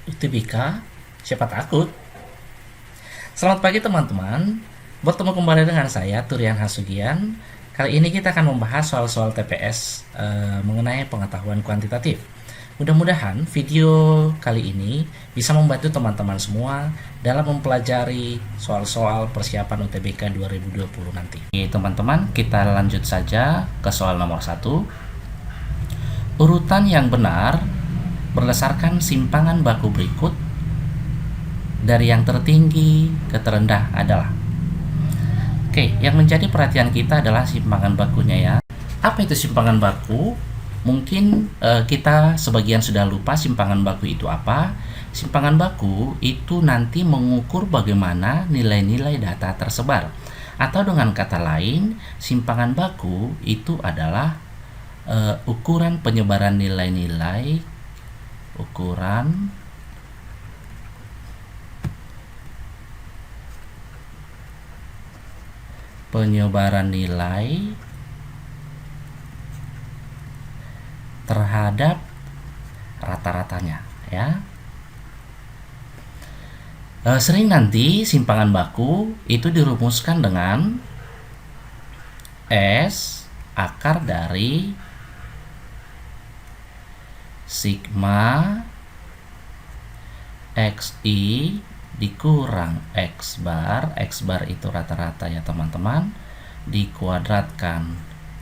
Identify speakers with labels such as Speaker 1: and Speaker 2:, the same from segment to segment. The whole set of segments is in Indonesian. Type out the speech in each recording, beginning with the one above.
Speaker 1: UTBK, siapa takut? Selamat pagi teman-teman, bertemu kembali dengan saya Turian Hasugian. Kali ini kita akan membahas soal-soal TPS mengenai pengetahuan kuantitatif. Mudah-mudahan video kali ini bisa membantu teman-teman semua dalam mempelajari soal-soal persiapan UTBK 2020 nanti. Oke, teman-teman, kita lanjut saja ke soal nomor 1. Urutan yang benar berdasarkan simpangan baku berikut dari yang tertinggi ke terendah adalah. Oke, yang menjadi perhatian kita adalah simpangan bakunya ya. Apa itu simpangan baku? Mungkin kita sebagian sudah lupa simpangan baku itu apa. Simpangan baku itu nanti mengukur bagaimana nilai-nilai data tersebar. Atau dengan kata lain, simpangan baku itu adalah ukuran penyebaran nilai-nilai, ukuran penyebaran nilai terhadap rata-ratanya ya. Sering nanti simpangan baku itu dirumuskan dengan S akar dari sigma XI dikurang X bar itu rata-rata ya teman-teman, dikuadratkan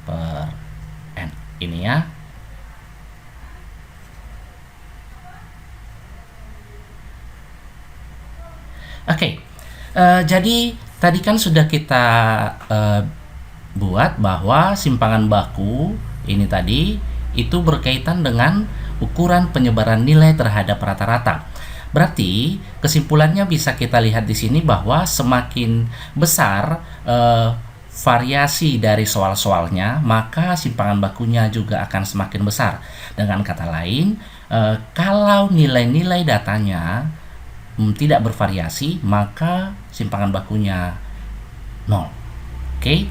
Speaker 1: per N ini ya. Oke, jadi tadi kan sudah kita buat bahwa simpangan baku ini tadi itu berkaitan dengan ukuran penyebaran nilai terhadap rata-rata. Berarti kesimpulannya bisa kita lihat di sini bahwa semakin besar variasi dari soal-soalnya, maka simpangan bakunya juga akan semakin besar. Dengan kata lain, kalau nilai-nilai datanya tidak bervariasi, maka simpangan bakunya 0. Oke.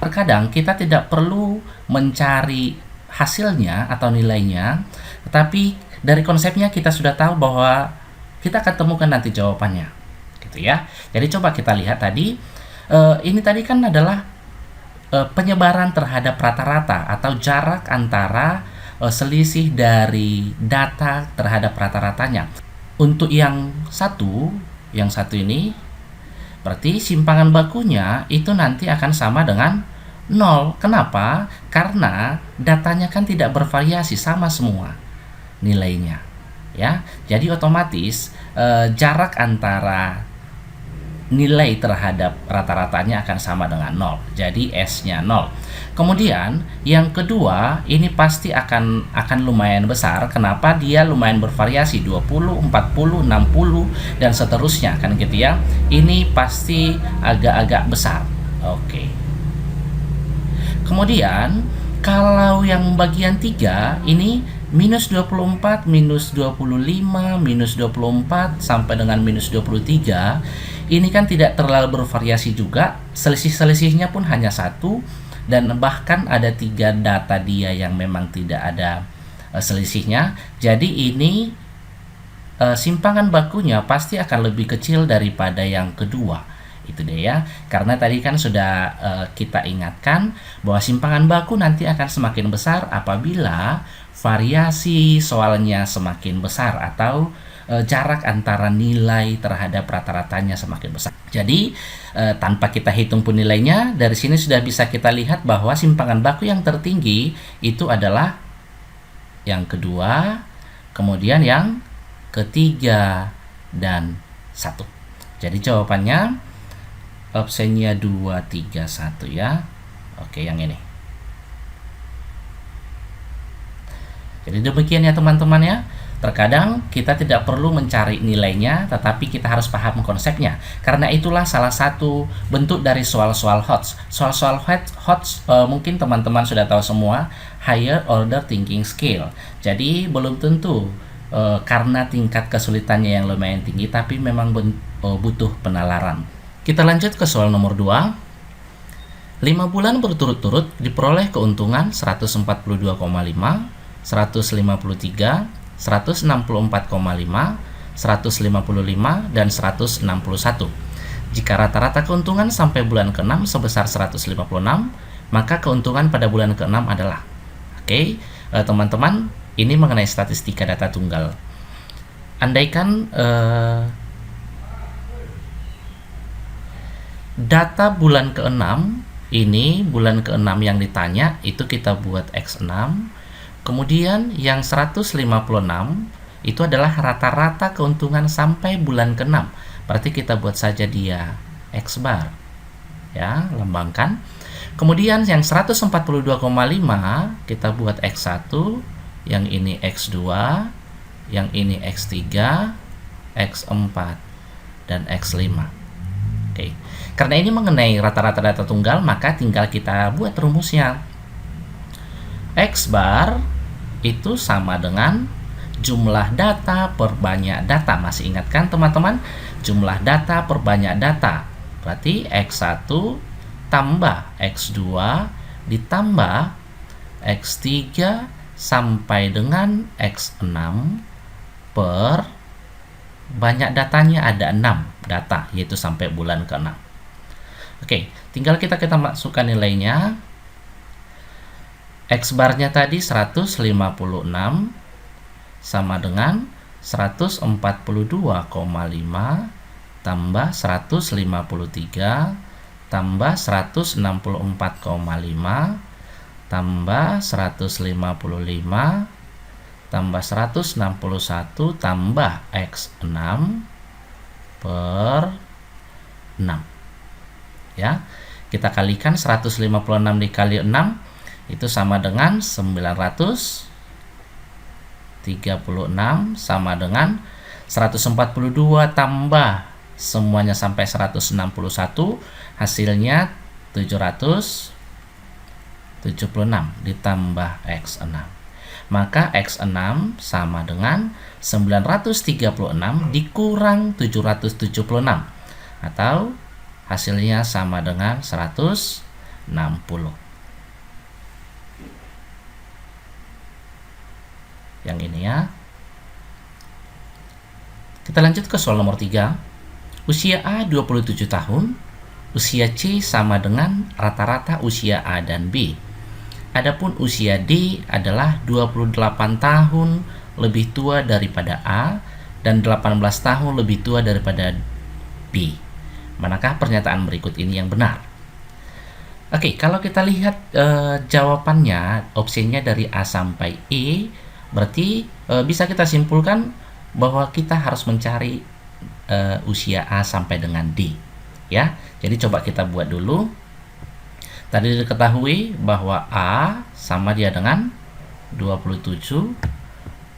Speaker 1: Terkadang kita tidak perlu mencari hasilnya atau nilainya, tetapi dari konsepnya kita sudah tahu bahwa kita akan temukan nanti jawabannya, gitu ya. Jadi coba kita lihat tadi, ini tadi kan adalah penyebaran terhadap rata-rata atau jarak antara selisih dari data terhadap rata-ratanya. Untuk yang satu ini, berarti simpangan bakunya itu nanti akan sama dengan 0. Kenapa? Karena datanya kan tidak bervariasi, sama semua nilainya. Ya, jadi otomatis jarak antara nilai terhadap rata-ratanya akan sama dengan 0. Jadi S-nya 0. Kemudian yang kedua ini pasti akan lumayan besar. Kenapa? Dia lumayan bervariasi, 20, 40, 60 dan seterusnya kan gitu ya. Ini pasti agak-agak besar. Oke. Kemudian kalau yang bagian 3 ini minus 24, minus 25, minus 24 sampai dengan minus 23, ini kan tidak terlalu bervariasi juga, selisih-selisihnya pun hanya 1, dan bahkan ada 3 data dia yang memang tidak ada selisihnya. Jadi ini simpangan bakunya pasti akan lebih kecil daripada yang kedua. Itu deh ya, karena tadi kan sudah kita ingatkan bahwa simpangan baku nanti akan semakin besar apabila variasi soalnya semakin besar atau jarak antara nilai terhadap rata-ratanya semakin besar. Jadi tanpa kita hitung pun nilainya, dari sini sudah bisa kita lihat bahwa simpangan baku yang tertinggi itu adalah yang kedua, kemudian yang ketiga dan 1. Jadi jawabannya opsinya 2, 3, 1 ya. Oke, yang ini. Jadi demikian ya teman-teman ya. Terkadang kita tidak perlu mencari nilainya, tetapi kita harus paham konsepnya. Karena itulah salah satu bentuk dari soal-soal HOTS. Soal-soal HOTS mungkin teman-teman sudah tahu semua, higher order thinking skill. Jadi belum tentu karena tingkat kesulitannya yang lumayan tinggi, tapi memang butuh penalaran. Kita lanjut ke soal nomor 2. 5 bulan berturut-turut diperoleh keuntungan 142,5, 153, 164,5, 155, dan 161. Jika rata-rata keuntungan sampai bulan ke-6 sebesar 156, maka keuntungan pada bulan ke-6 adalah, oke, teman-teman, ini mengenai statistika data tunggal. Andaikan data bulan ke-6, ini bulan ke-6 yang ditanya, itu kita buat X6. Kemudian yang 156 itu adalah rata-rata keuntungan sampai bulan ke-6. Berarti kita buat saja dia X bar. Ya, lambangkan. Kemudian yang 142,5 kita buat X1, yang ini X2, yang ini X3, X4, dan X5. Oke. Karena ini mengenai rata-rata data tunggal, maka tinggal kita buat rumusnya. X bar itu sama dengan jumlah data per banyak data. Masih ingat kan teman-teman? Jumlah data per banyak data. Berarti X1 tambah X2 ditambah X3 sampai dengan X6 per banyak datanya ada 6 data, yaitu sampai bulan ke-6. Oke, tinggal kita masukkan nilainya. X barnya tadi 156 sama dengan 142,5 tambah 153 tambah 164,5 tambah 155 tambah 161 tambah X6 per 6. Ya, kita kalikan 156 dikali 6 itu sama dengan 936 sama dengan 142 tambah semuanya sampai 161, hasilnya 776 ditambah X6. Maka X6 sama dengan 936 dikurang 776, atau hasilnya sama dengan 160. Yang ini ya. Kita lanjut ke soal nomor 3. Usia A 27 tahun, usia C sama dengan rata-rata usia A dan B. Adapun usia D adalah 28 tahun lebih tua daripada A dan 18 tahun lebih tua daripada B. Manakah pernyataan berikut ini yang benar? Oke, kalau kita lihat jawabannya, opsinya dari A sampai E, berarti bisa kita simpulkan bahwa kita harus mencari usia A sampai dengan D. Ya, jadi coba kita buat dulu. Tadi diketahui bahwa A sama dia dengan 27.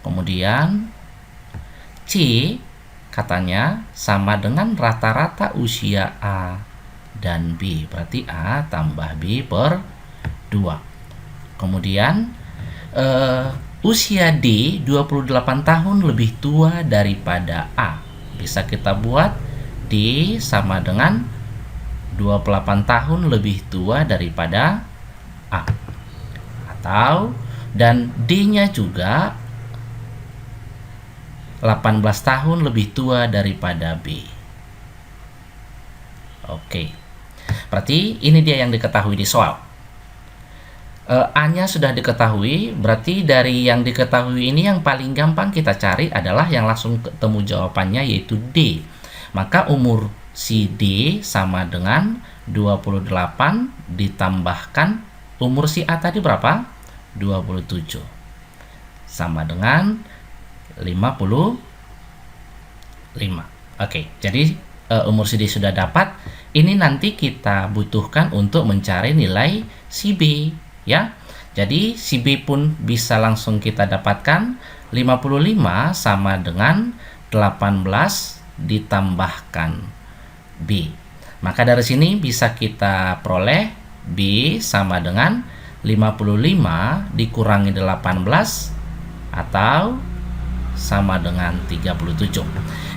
Speaker 1: Kemudian C katanya sama dengan rata-rata usia A dan B. Berarti A tambah B per 2. Kemudian usia D 28 tahun lebih tua daripada A. Bisa kita buat D sama dengan 28 tahun lebih tua daripada A. Atau dan D-nya juga 18 tahun lebih tua daripada B. Oke. Berarti ini dia yang diketahui di soal. A-nya sudah diketahui, berarti dari yang diketahui ini yang paling gampang kita cari adalah yang langsung ketemu jawabannya, yaitu D. Maka umur si D sama dengan 28 ditambahkan umur si A tadi berapa? 27. Sama dengan 55. Oke, jadi umur si D sudah dapat. Ini nanti kita butuhkan untuk mencari nilai si B, ya. Jadi si B pun bisa langsung kita dapatkan. 55 sama dengan 18 ditambahkan B. Maka dari sini bisa kita peroleh B sama dengan 55 dikurangi 18 atau sama dengan 37.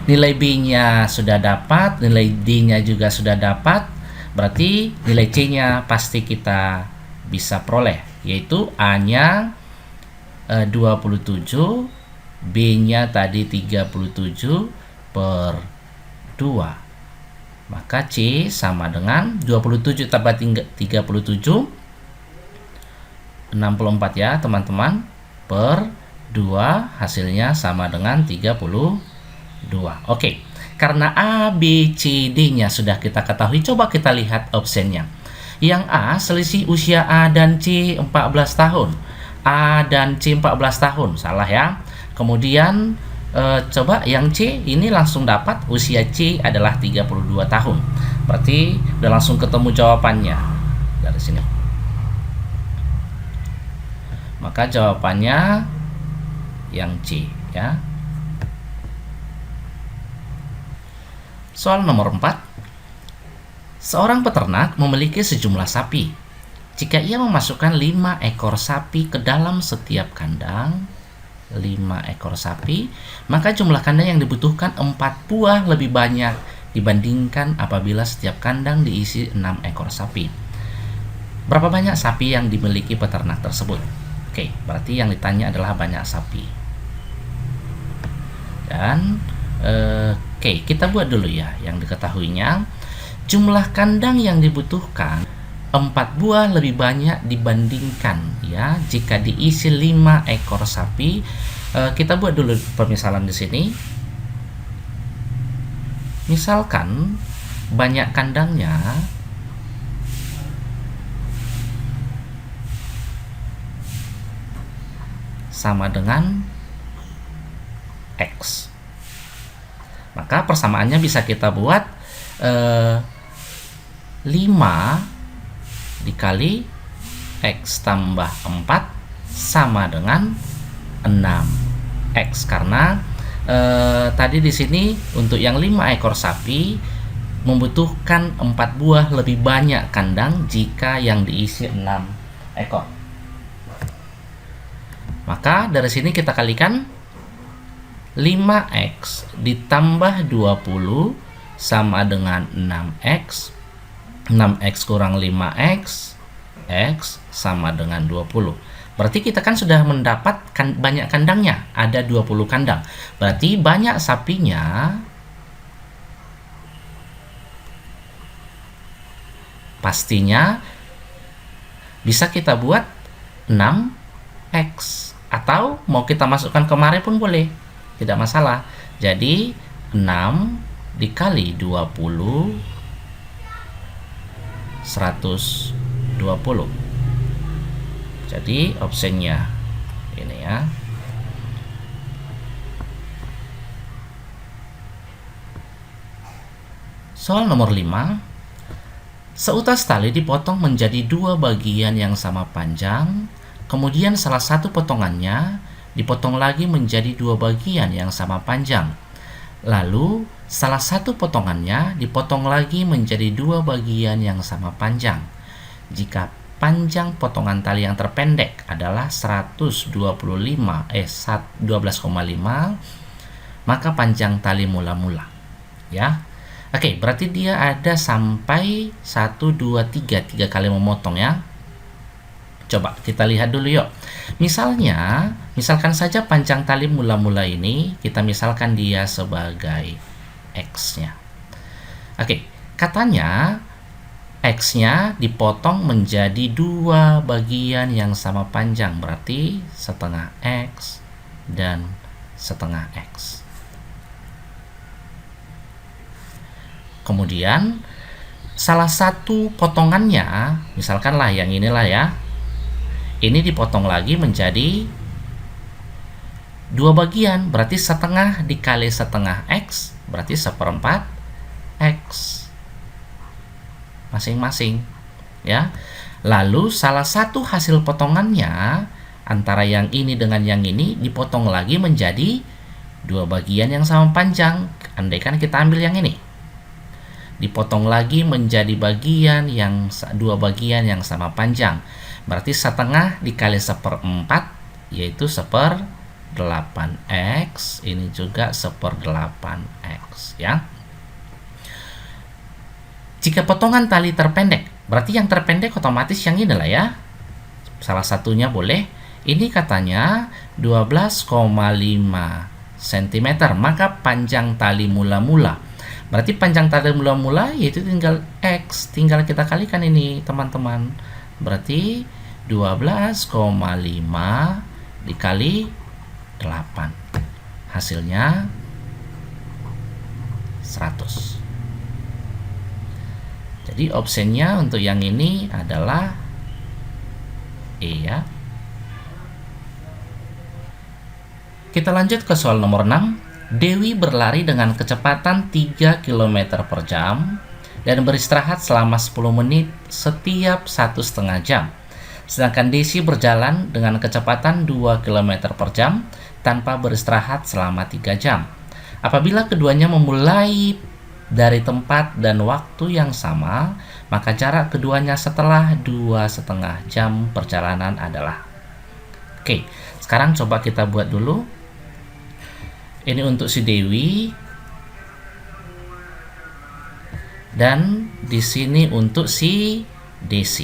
Speaker 1: Nilai B-nya sudah dapat, nilai D-nya juga sudah dapat. Berarti nilai C-nya pasti kita bisa peroleh, yaitu A-nya 27, B-nya tadi 37 per 2. Maka C sama dengan 27 tambah 37, 64 ya teman-teman, per 2, hasilnya sama dengan 32. Oke, karena A, B, C, D-nya sudah kita ketahui, coba kita lihat opsinya. Yang A, selisih usia A dan C 14 tahun. A dan C 14 tahun, salah ya. Kemudian coba yang C ini langsung dapat usia C adalah 32 tahun. Berarti udah langsung ketemu jawabannya dari sini. Maka jawabannya yang C ya. Soal nomor 4. Seorang peternak memiliki sejumlah sapi. Jika ia memasukkan 5 ekor sapi ke dalam setiap kandang, 5 ekor sapi, maka jumlah kandang yang dibutuhkan 4 buah lebih banyak dibandingkan apabila setiap kandang diisi 6 ekor sapi. Berapa banyak sapi yang dimiliki peternak tersebut? Oke, berarti yang ditanya adalah banyak sapi. Dan oke, kita buat dulu ya yang diketahuinya. Jumlah kandang yang dibutuhkan 4 buah lebih banyak dibandingkan ya jika diisi 5 ekor sapi. Kita buat dulu permisalan di sini. Misalkan banyak kandangnya sama dengan X. Maka persamaannya bisa kita buat 5 dikali X tambah 4 sama dengan 6X, karena tadi di sini untuk yang 5 ekor sapi membutuhkan 4 buah lebih banyak kandang jika yang diisi 6 ekor. Maka dari sini kita kalikan 5X ditambah 20 sama dengan 6X. 6X kurang 5X, X sama dengan 20. Berarti kita kan sudah mendapatkan banyak kandangnya, ada 20 kandang. Berarti banyak sapinya pastinya bisa kita buat 6X. Atau mau kita masukkan kemarin pun boleh, tidak masalah. Jadi 6 dikali 20 120. Jadi opsinya ini ya. Soal nomor 5. Seutas tali dipotong menjadi 2 bagian yang sama panjang, kemudian salah satu potongannya dipotong lagi menjadi 2 bagian yang sama panjang. Lalu salah satu potongannya dipotong lagi menjadi 2 bagian yang sama panjang. Jika panjang potongan tali yang terpendek adalah 12,5, maka panjang tali mula-mula ya. Oke, berarti dia ada sampai 1, 2, 3 kali memotong ya. Coba kita lihat dulu yuk. Misalkan saja panjang tali mula-mula ini kita misalkan dia sebagai X-nya. Oke, katanya X-nya dipotong menjadi 2 bagian yang sama panjang, berarti setengah X dan setengah X. Kemudian salah satu potongannya, misalkanlah yang inilah ya, ini dipotong lagi menjadi 2 bagian, berarti setengah dikali setengah X, berarti 1/4 X masing-masing ya. Lalu salah satu hasil potongannya antara yang ini dengan yang ini dipotong lagi menjadi 2 bagian yang sama panjang. Andaikan kita ambil yang ini, dipotong lagi menjadi 2 bagian yang sama panjang, berarti setengah dikali 1/4 yaitu 1/8X, ini juga 1/8X ya. Jika potongan tali terpendek, berarti yang terpendek otomatis yang ini lah ya. Salah satunya boleh. Ini katanya 12,5 cm, maka panjang tali mula-mula. Berarti panjang tali mula-mula yaitu tinggal X, tinggal kita kalikan ini teman-teman. Berarti 12,5 dikali 8. Hasilnya 100. Jadi opsinya untuk yang ini adalah E ya. Kita lanjut ke soal nomor 6. Dewi berlari dengan kecepatan 3 km per jam dan beristirahat selama 10 menit setiap 1,5 jam. Sedangkan Desi berjalan dengan kecepatan 2 km per jam tanpa beristirahat selama 3 jam. Apabila keduanya memulai dari tempat dan waktu yang sama, maka jarak keduanya setelah 2,5 jam perjalanan adalah. Oke, sekarang coba kita buat dulu. Ini untuk si Dewi, dan di sini untuk si Desi.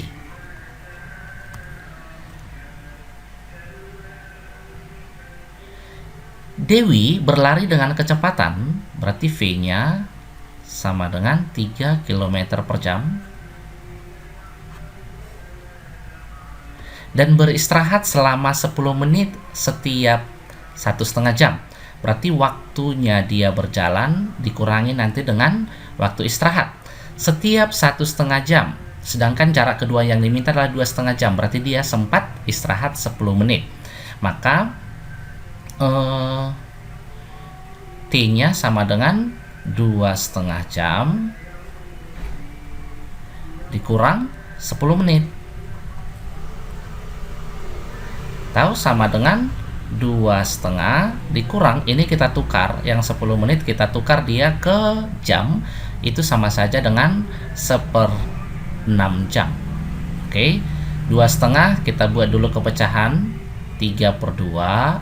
Speaker 1: Dewi berlari dengan kecepatan, berarti V-nya sama dengan 3 km per jam, dan beristirahat selama 10 menit setiap 1,5 jam. Berarti waktunya dia berjalan dikurangi nanti dengan waktu istirahat setiap 1,5 jam. Sedangkan jarak kedua yang diminta adalah 2,5 jam. Berarti dia sempat istirahat 10 menit. Maka T-nya sama dengan 2,5 jam dikurang 10 menit. Tahu sama dengan 2,5 dikurang, ini kita tukar, yang 10 menit kita tukar dia ke jam, itu sama saja dengan 1/6 jam. Oke, 2,5 kita buat dulu kepecahan, 3/2,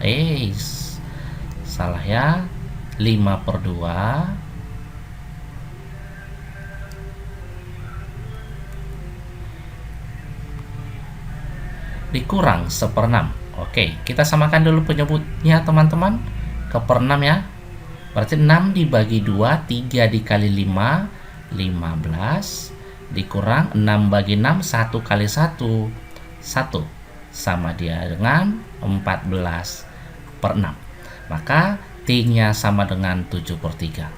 Speaker 1: salah ya, 5/2, dikurang 1/6. Oke, kita samakan dulu penyebutnya teman-teman. Ke per 6 ya. Berarti 6 dibagi 2, 3 dikali 5, 15. Dikurang 6 bagi 6, 1 kali 1, 1. Sama dia dengan 14/6. Maka T-nya sama dengan 7/3.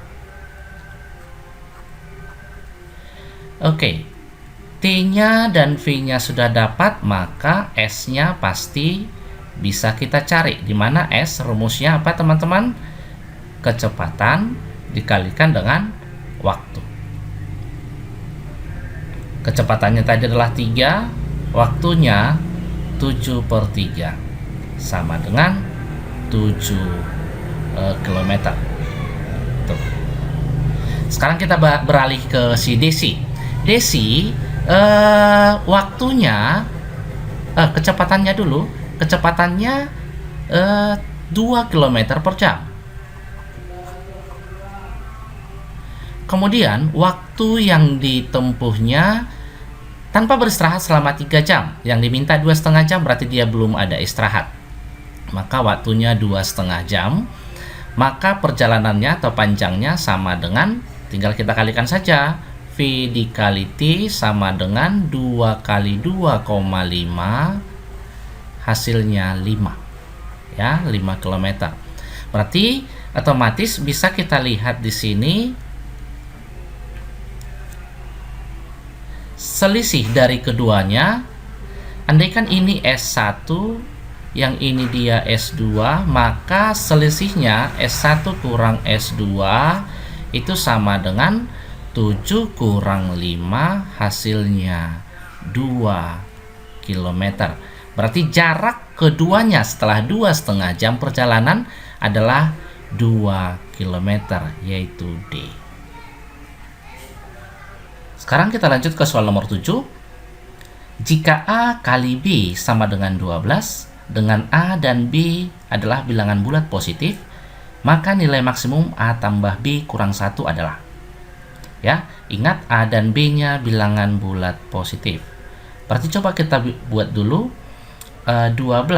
Speaker 1: Oke, T-nya dan V-nya sudah dapat, maka S-nya pasti bisa kita cari. Di mana S rumusnya apa teman-teman? Kecepatan dikalikan dengan waktu. Kecepatannya tadi adalah 3, waktunya 7/3, sama dengan 7 km. Tuh. Sekarang kita beralih ke si Desi. Desi waktunya kecepatannya dulu. Kecepatannya 2 km per jam. Kemudian waktu yang ditempuhnya tanpa beristirahat selama 3 jam. Yang diminta 2,5 jam, berarti dia belum ada istirahat. Maka waktunya 2,5 jam. Maka perjalanannya atau panjangnya sama dengan, tinggal kita kalikan saja. V dikali T sama dengan 2 kali 2,5, hasilnya 5 ya, 5 km. Berarti otomatis bisa kita lihat di sini selisih dari keduanya. Andaikan ini S1, yang ini dia S2, maka selisihnya S1 kurang S2 itu sama dengan 7 kurang 5, hasilnya 2 km. Berarti jarak keduanya setelah 2,5 jam perjalanan adalah 2 km, yaitu D. Sekarang kita lanjut ke soal nomor 7. Jika A kali B sama dengan 12, dengan A dan B adalah bilangan bulat positif, maka nilai maksimum A tambah B kurang 1 adalah. Ya, ingat A dan B-nya bilangan bulat positif. Berarti coba kita buat dulu 12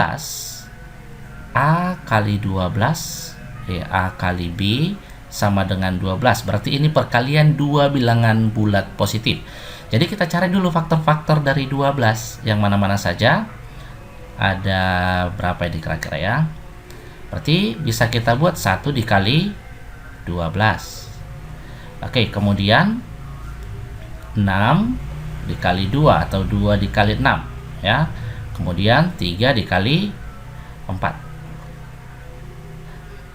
Speaker 1: A kali 12 A kali B sama dengan 12. Berarti ini perkalian dua bilangan bulat positif. Jadi kita cari dulu faktor-faktor dari 12. Yang mana-mana saja. Ada berapa ini kira-kira ya? Berarti bisa kita buat 1 dikali 12. Oke, kemudian 6 dikali 2 atau 2 dikali 6 ya. Kemudian 3 dikali 4.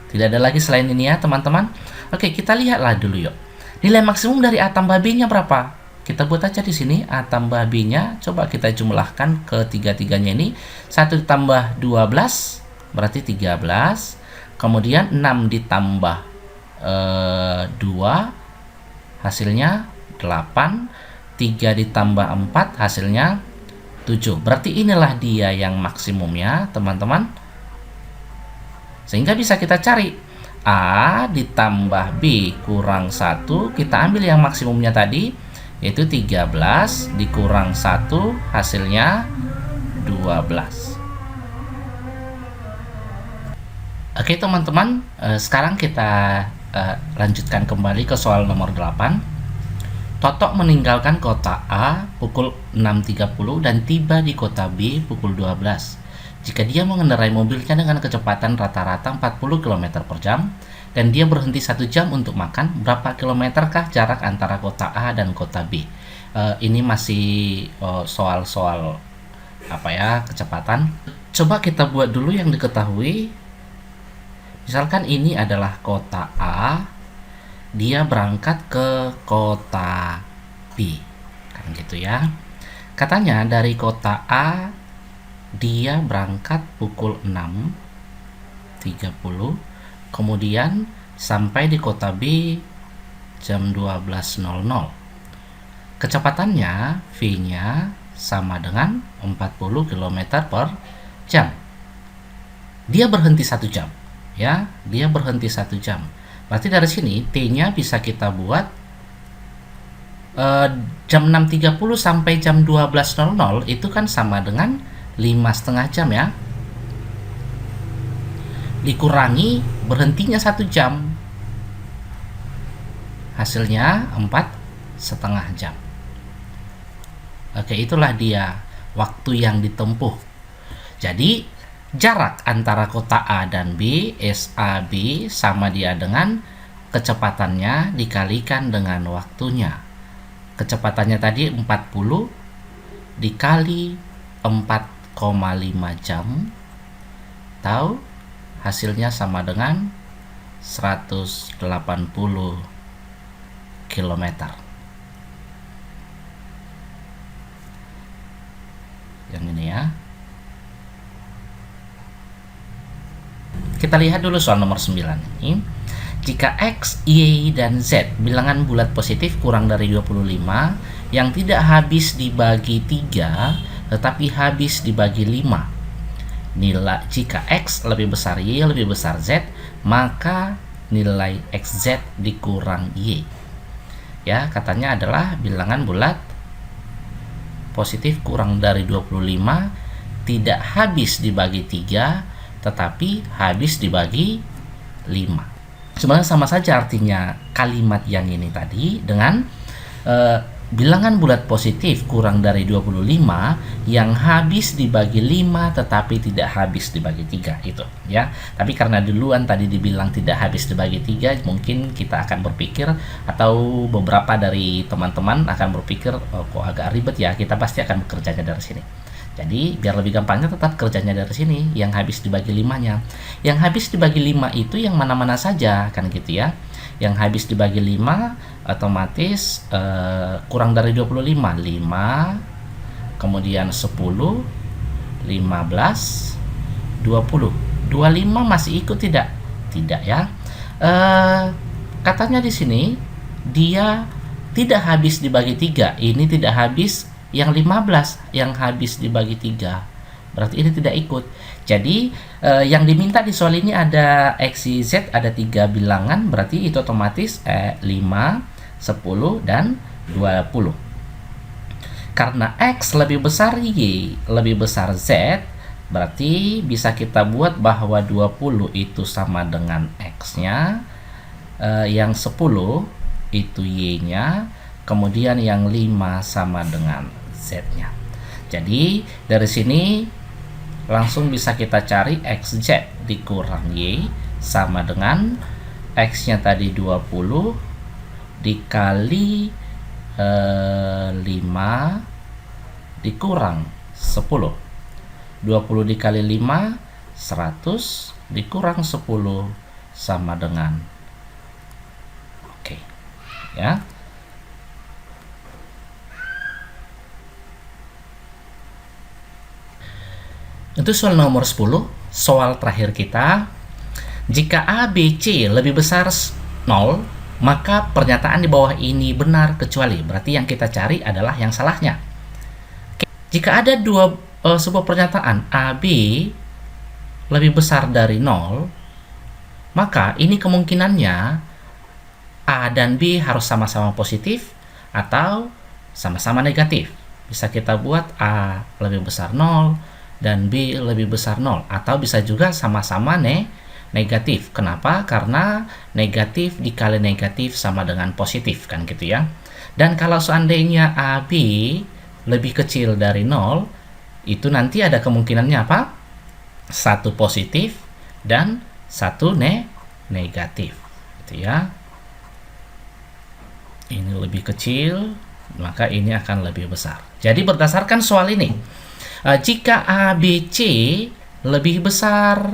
Speaker 1: Tidak ada lagi selain ini ya teman-teman. Oke, kita lihatlah dulu yuk. Nilai maksimum dari A tambah B-nya berapa? Kita buat aja di sini A tambah B-nya. Coba kita jumlahkan ke tiga-tiganya ini. 1 ditambah 12 berarti 13. Kemudian 6 ditambah 2 hasilnya 8. 3 ditambah 4 hasilnya 7. Berarti inilah dia yang maksimumnya teman-teman. Sehingga bisa kita cari A ditambah B kurang 1. Kita ambil yang maksimumnya tadi, yaitu 13 dikurang 1 hasilnya 12. Oke teman-teman, sekarang kita lanjutkan kembali ke soal nomor 8. Totok meninggalkan kota A pukul 6.30 dan tiba di kota B pukul 12. Jika dia mengendarai mobilnya dengan kecepatan rata-rata 40 km per jam dan dia berhenti 1 jam untuk makan, berapa kilometerkah jarak antara kota A dan kota B? Ini masih soal-soal kecepatan. Coba kita buat dulu yang diketahui. Misalkan ini adalah kota A, dia berangkat ke kota B, kan gitu ya. Katanya dari kota A dia berangkat pukul 6.30, kemudian sampai di kota B jam 12.00. Kecepatannya V-nya sama dengan 40 km per jam. Dia berhenti 1 jam ya, dia berhenti 1 jam. Berarti dari sini T-nya bisa kita buat jam 6.30 sampai jam 12.00 itu kan sama dengan 5,5 jam ya, dikurangi berhentinya 1 jam, hasilnya 4,5 jam. Oke, itulah dia waktu yang ditempuh. Jadi jarak antara kota A dan B, SAB, sama dia dengan kecepatannya dikalikan dengan waktunya. Kecepatannya tadi 40 dikali 4,5 jam, tahu hasilnya sama dengan 180 km. Yang ini ya. Kita lihat dulu soal nomor 9 ini. Jika X, Y, dan Z bilangan bulat positif kurang dari 25 yang tidak habis dibagi 3 tetapi habis dibagi 5. Nilai jika X lebih besar Y lebih besar Z, maka nilai XZ dikurang Y. Ya, katanya adalah bilangan bulat positif kurang dari 25 tidak habis dibagi 3 tetapi habis dibagi 5. Sebenarnya sama saja artinya kalimat yang ini tadi dengan bilangan bulat positif kurang dari 25 yang habis dibagi 5 tetapi tidak habis dibagi 3 itu ya. Tapi karena duluan tadi dibilang tidak habis dibagi 3, mungkin kita akan berpikir atau beberapa dari teman-teman akan berpikir kok agak ribet ya, kita pasti akan bekerjanya dari sini. Jadi biar lebih gampangnya tetap kerjanya dari sini, yang habis dibagi 5-nya. Yang habis dibagi 5 itu yang mana-mana saja kan gitu ya. Yang habis dibagi 5 otomatis kurang dari 25, 5, kemudian 10, 15, 20. 25 masih ikut tidak? Tidak ya. Katanya di sini dia tidak habis dibagi 3. Ini tidak habis, yang 15 yang habis dibagi 3. Berarti ini tidak ikut. Jadi yang diminta di soal ini ada X, Y, Z, ada 3 bilangan, berarti itu otomatis 5, 10, dan 20. Karena X lebih besar Y lebih besar Z, Berarti bisa kita buat bahwa 20 itu sama dengan X-nya, yang 10 itu Y-nya, kemudian yang 5 sama dengan Z-nya. Jadi dari sini langsung bisa kita cari XZ dikurang Y sama dengan X-nya tadi 20 dikali 5 dikurang 10. 20 dikali 5 100 dikurang 10 sama dengan oke. Ya. Untuk soal nomor 10, soal terakhir kita. Jika A, B, C lebih besar 0, maka pernyataan di bawah ini benar kecuali. Berarti yang kita cari adalah yang salahnya. Oke. Jika ada sebuah pernyataan A, B lebih besar dari 0, maka ini kemungkinannya A dan B harus sama-sama positif atau sama-sama negatif. Bisa kita buat A lebih besar 0 dan B lebih besar 0, atau bisa juga sama-sama negatif. Kenapa? Karena negatif dikali negatif sama dengan positif, kan gitu ya. Dan kalau seandainya AB lebih kecil dari 0, itu nanti ada kemungkinannya apa? Satu positif dan satu negatif, gitu ya. Ini lebih kecil, maka ini akan lebih besar. Jadi berdasarkan soal ini, jika ABC lebih besar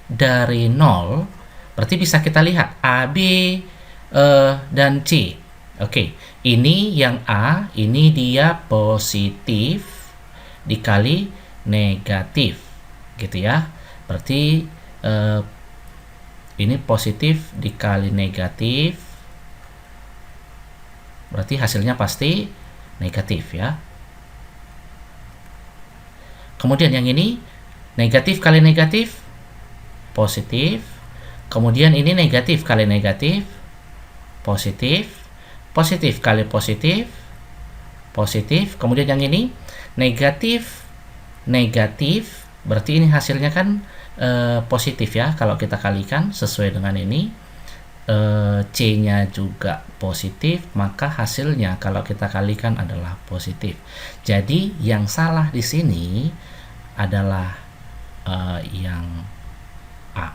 Speaker 1: dari 0, berarti bisa kita lihat AB dan C. Oke, ini yang A, ini dia positif dikali negatif, gitu ya. Berarti ini positif dikali negatif, berarti hasilnya pasti negatif ya. Kemudian yang ini negatif kali negatif positif, kemudian ini negatif kali negatif positif, positif kali positif positif, kemudian yang ini negatif negatif, berarti ini hasilnya kan positif ya. Kalau kita kalikan sesuai dengan ini, C-nya juga positif, maka hasilnya kalau kita kalikan adalah positif. Jadi yang salah di sini adalah yang A,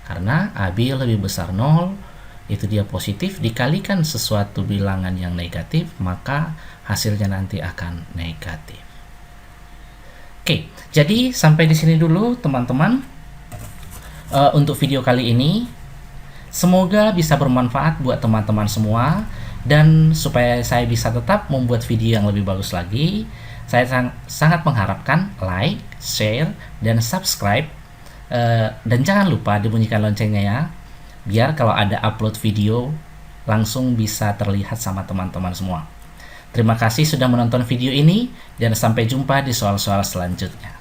Speaker 1: karena AB lebih besar 0, itu dia positif, dikalikan sesuatu bilangan yang negatif, maka hasilnya nanti akan negatif. Oke, jadi sampai di sini dulu teman-teman untuk video kali ini. Semoga bisa bermanfaat buat teman-teman semua, dan supaya saya bisa tetap membuat video yang lebih bagus lagi, saya sangat mengharapkan like, share, dan subscribe, dan jangan lupa dibunyikan loncengnya ya, biar kalau ada upload video langsung bisa terlihat sama teman-teman semua. Terima kasih sudah menonton video ini, dan sampai jumpa di soal-soal selanjutnya.